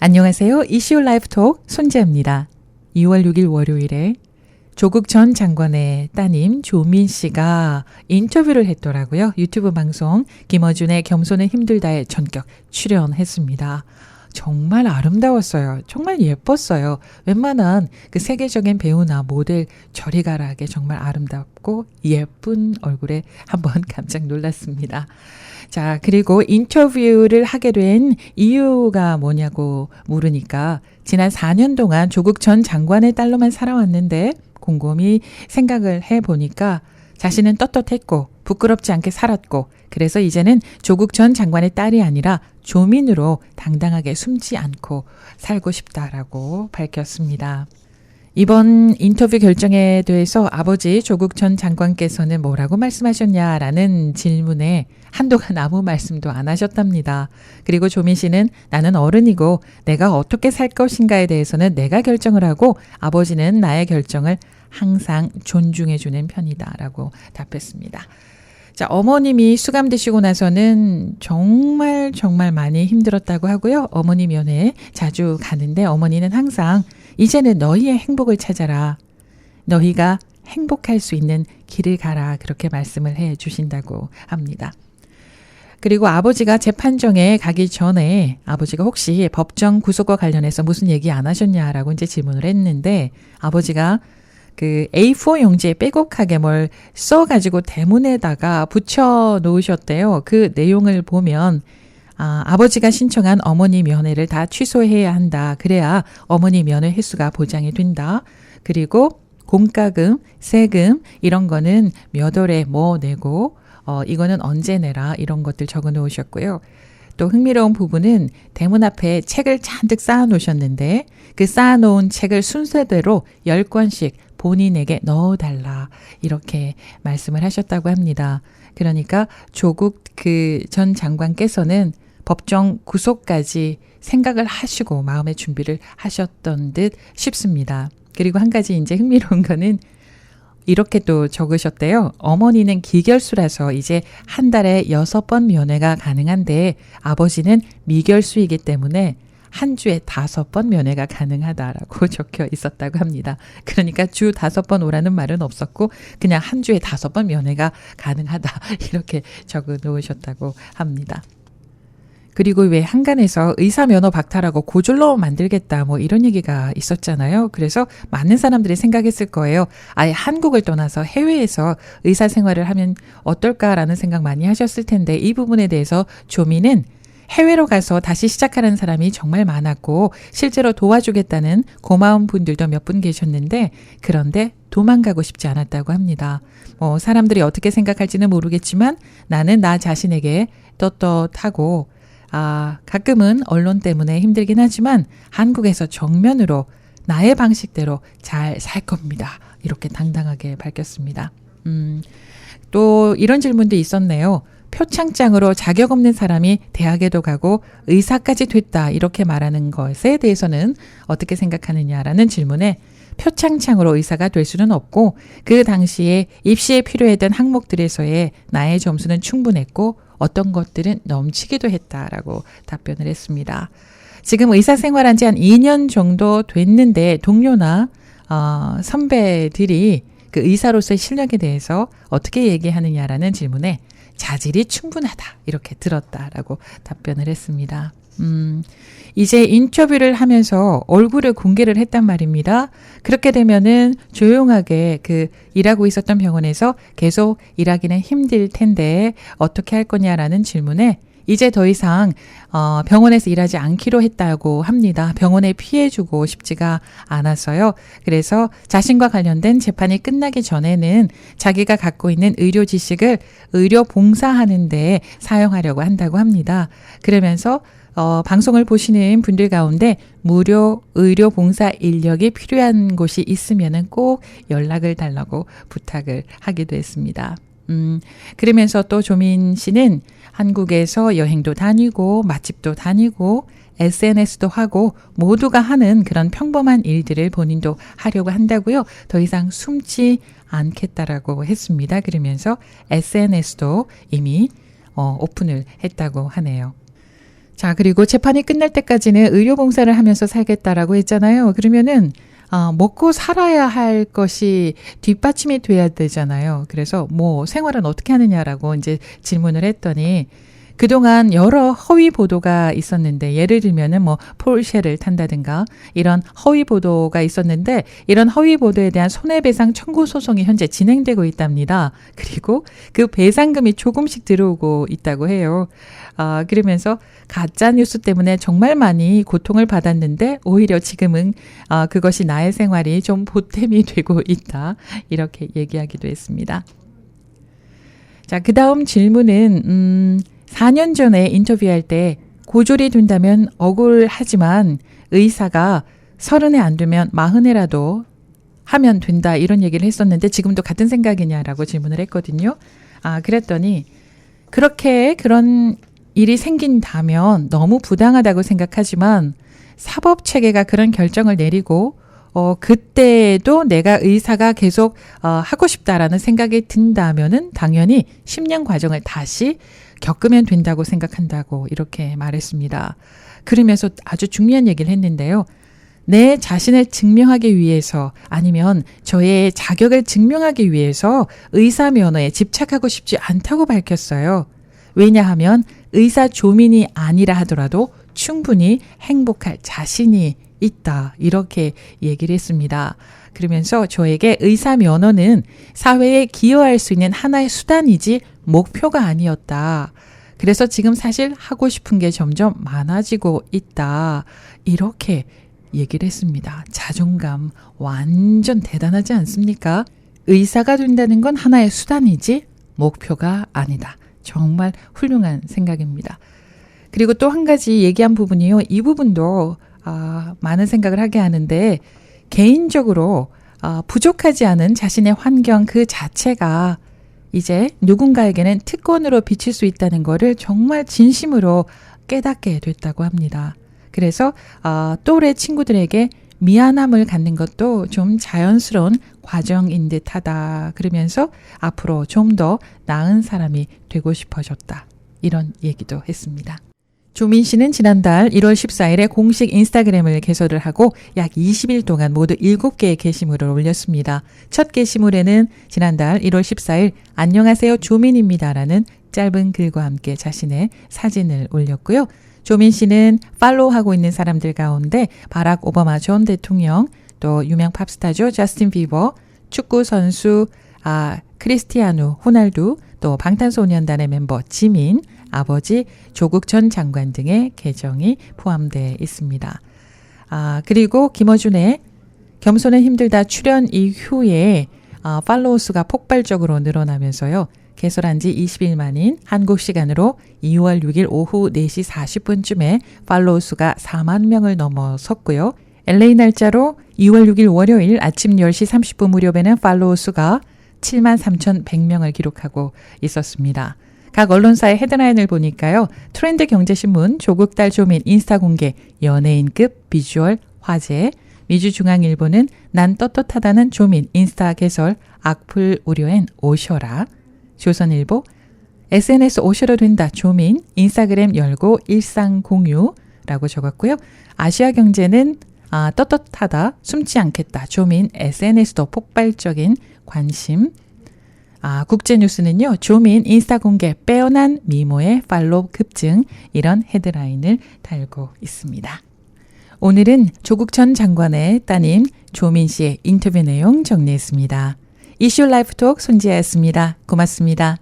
안녕하세요. 이슈 라이프톡 손재입니다. 2월 6일 월요일에 조국 전 장관의 따님 조민 씨가 인터뷰를 했더라고요. 유튜브 방송 김어준의 겸손은 힘들다에 전격 출연했습니다. 정말 아름다웠어요. 정말 예뻤어요. 웬만한 그 세계적인 배우나 모델 저리 가라 하게 정말 아름답고 예쁜 얼굴에 한번 깜짝 놀랐습니다. 자, 그리고 인터뷰를 하게 된 이유가 뭐냐고 물으니까 지난 4년 동안 조국 전 장관의 딸로만 살아왔는데 곰곰이 생각을 해보니까 자신은 떳떳했고 부끄럽지 않게 살았고 그래서 이제는 조국 전 장관의 딸이 아니라 조민으로 당당하게 숨지 않고 살고 싶다라고 밝혔습니다. 이번 인터뷰 결정에 대해서 아버지 조국 전 장관께서는 뭐라고 말씀하셨냐라는 질문에 한동안 아무 말씀도 안 하셨답니다. 그리고 조민 씨는 나는 어른이고 내가 어떻게 살 것인가에 대해서는 내가 결정을 하고 아버지는 나의 결정을 항상 존중해주는 편이다라고 답했습니다. 자, 어머님이 수감되시고 나서는 정말 많이 힘들었다고 하고요. 어머니 면회 자주 가는데 어머니는 항상 이제는 너희의 행복을 찾아라. 너희가 행복할 수 있는 길을 가라. 그렇게 말씀을 해 주신다고 합니다. 그리고 아버지가 재판정에 가기 전에 아버지가 혹시 법정 구속과 관련해서 무슨 얘기 안 하셨냐라고 이제 질문을 했는데 아버지가 그 A4 용지에 빼곡하게 뭘 써가지고 대문에다가 붙여 놓으셨대요. 그 내용을 보면 아버지가 신청한 어머니 면회를 다 취소해야 한다. 그래야 어머니 면회 횟수가 보장이 된다. 그리고 공과금, 세금 이런 거는 몇 월에 뭐 내고 이거는 언제 내라 이런 것들 적어 놓으셨고요. 또 흥미로운 부분은 대문 앞에 책을 잔뜩 쌓아 놓으셨는데 그 쌓아 놓은 책을 순서대로 10권씩 본인에게 넣어달라 이렇게 말씀을 하셨다고 합니다. 그러니까 조국 그 전 장관께서는 법정 구속까지 생각을 하시고 마음의 준비를 하셨던 듯 싶습니다. 그리고 한 가지 이제 흥미로운 거는 이렇게 또 적으셨대요. 어머니는 기결수라서 이제 한 달에 6번 면회가 가능한데 아버지는 미결수이기 때문에 한 주에 5번 면회가 가능하다라고 적혀 있었다고 합니다. 그러니까 주 5번 오라는 말은 없었고 그냥 한 주에 5번 면회가 가능하다 이렇게 적어 놓으셨다고 합니다. 그리고 왜 한간에서 의사 면허 박탈하고 고졸로 만들겠다 뭐 이런 얘기가 있었잖아요. 그래서 많은 사람들이 생각했을 거예요. 아예 한국을 떠나서 해외에서 의사 생활을 하면 어떨까라는 생각 많이 하셨을 텐데 이 부분에 대해서 조민은 해외로 가서 다시 시작하는 사람이 정말 많았고 실제로 도와주겠다는 고마운 분들도 몇 분 계셨는데 그런데 도망가고 싶지 않았다고 합니다. 사람들이 어떻게 생각할지는 모르겠지만 나는 나 자신에게 떳떳하고 가끔은 언론 때문에 힘들긴 하지만 한국에서 정면으로 나의 방식대로 잘 살 겁니다. 이렇게 당당하게 밝혔습니다. 또 이런 질문도 있었네요. 표창장으로 자격 없는 사람이 대학에도 가고 의사까지 됐다 이렇게 말하는 것에 대해서는 어떻게 생각하느냐라는 질문에 표창장으로 의사가 될 수는 없고 그 당시에 입시에 필요했던 항목들에서의 나의 점수는 충분했고 어떤 것들은 넘치기도 했다라고 답변을 했습니다. 지금 의사 생활한 지 한 2년 정도 됐는데 동료나 선배들이 그 의사로서의 실력에 대해서 어떻게 얘기하느냐라는 질문에 자질이 충분하다 이렇게 들었다라고 답변을 했습니다. 이제 인터뷰를 하면서 얼굴을 공개를 했단 말입니다. 그렇게 되면은 조용하게 그 일하고 있었던 병원에서 계속 일하기는 힘들 텐데 어떻게 할 거냐라는 질문에 이제 더 이상 병원에서 일하지 않기로 했다고 합니다. 병원에 피해주고 싶지가 않았어요. 그래서 자신과 관련된 재판이 끝나기 전에는 자기가 갖고 있는 의료 지식을 의료 봉사하는 데 사용하려고 한다고 합니다. 그러면서 방송을 보시는 분들 가운데 무료 의료 봉사 인력이 필요한 곳이 있으면은 꼭 연락을 달라고 부탁을 하기도 했습니다. 그러면서 또 조민 씨는 한국에서 여행도 다니고 맛집도 다니고 SNS도 하고 모두가 하는 그런 평범한 일들을 본인도 하려고 한다고요. 더 이상 숨지 않겠다라고 했습니다. 그러면서 SNS도 이미 오픈을 했다고 하네요. 자, 그리고 재판이 끝날 때까지는 의료봉사를 하면서 살겠다라고 했잖아요. 그러면은 먹고 살아야 할 것이 뒷받침이 돼야 되잖아요. 그래서 뭐 생활은 어떻게 하느냐라고 이제 질문을 했더니 그동안 여러 허위 보도가 있었는데 예를 들면은 뭐 포르쉐를 탄다든가 이런 허위 보도가 있었는데 이런 허위 보도에 대한 손해배상 청구 소송이 현재 진행되고 있답니다. 그리고 그 배상금이 조금씩 들어오고 있다고 해요. 그러면서 가짜 뉴스 때문에 정말 많이 고통을 받았는데 오히려 지금은 그것이 나의 생활이 좀 보탬이 되고 있다. 이렇게 얘기하기도 했습니다. 자, 그 다음 질문은 4년 전에 인터뷰할 때 고졸이 된다면 억울하지만 의사가 30에 안 되면 40에라도 하면 된다 이런 얘기를 했었는데 지금도 같은 생각이냐라고 질문을 했거든요. 그랬더니 그런 일이 생긴다면 너무 부당하다고 생각하지만 사법체계가 그런 결정을 내리고 그때도 내가 의사가 계속 하고 싶다라는 생각이 든다면은 당연히 10년 과정을 다시 겪으면 된다고 생각한다고 이렇게 말했습니다. 그러면서 아주 중요한 얘기를 했는데요. 내 자신을 증명하기 위해서 아니면 저의 자격을 증명하기 위해서 의사 면허에 집착하고 싶지 않다고 밝혔어요. 왜냐하면 의사 조민이 아니라 하더라도 충분히 행복할 자신이 있다. 이렇게 얘기를 했습니다. 그러면서 저에게 의사 면허는 사회에 기여할 수 있는 하나의 수단이지 목표가 아니었다. 그래서 지금 사실 하고 싶은 게 점점 많아지고 있다. 이렇게 얘기를 했습니다. 자존감 완전 대단하지 않습니까? 의사가 된다는 건 하나의 수단이지 목표가 아니다. 정말 훌륭한 생각입니다. 그리고 또 한 가지 얘기한 부분이요. 이 부분도 많은 생각을 하게 하는데 개인적으로 부족하지 않은 자신의 환경 그 자체가 이제 누군가에게는 특권으로 비칠 수 있다는 거를 정말 진심으로 깨닫게 됐다고 합니다. 그래서 또래 친구들에게 미안함을 갖는 것도 좀 자연스러운 과정인 듯하다. 그러면서 앞으로 좀 더 나은 사람이 되고 싶어졌다. 이런 얘기도 했습니다. 조민 씨는 지난달 1월 14일에 공식 인스타그램을 개설을 하고 약 20일 동안 모두 7개의 게시물을 올렸습니다. 첫 게시물에는 지난달 1월 14일 안녕하세요 조민입니다라는 짧은 글과 함께 자신의 사진을 올렸고요. 조민 씨는 팔로우하고 있는 사람들 가운데 바락 오바마 전 대통령, 또 유명 팝스타죠 저스틴 비버, 축구 선수 크리스티아누 호날두, 또 방탄소년단의 멤버 지민, 아버지 조국 전 장관 등의 계정이 포함되어 있습니다. 그리고 김어준의 겸손은 힘들다 출연 이후에 팔로우 수가 폭발적으로 늘어나면서요. 개설한 지 20일 만인 한국 시간으로 2월 6일 오후 4시 40분쯤에 팔로우 수가 4만 명을 넘어섰고요. LA 날짜로 2월 6일 월요일 아침 10시 30분 무렵에는 팔로우 수가 7만 3,100명을 기록하고 있었습니다. 각 언론사의 헤드라인을 보니까요. 트렌드 경제신문 조국 딸 조민 인스타 공개 연예인급 비주얼 화제, 미주중앙일보는 난 떳떳하다는 조민 인스타 개설 악플 우려엔 오셔라, 조선일보 SNS 오셔도 된다 조민 인스타그램 열고 일상 공유라고 적었고요. 아시아경제는 떳떳하다 숨지 않겠다 조민 SNS도 폭발적인 관심. 국제뉴스는요. 조민 인스타 공개 빼어난 미모의 팔로우 급증 이런 헤드라인을 달고 있습니다. 오늘은 조국 전 장관의 따님 조민 씨의 인터뷰 내용 정리했습니다. 이슈 라이프톡 손지아였습니다. 고맙습니다.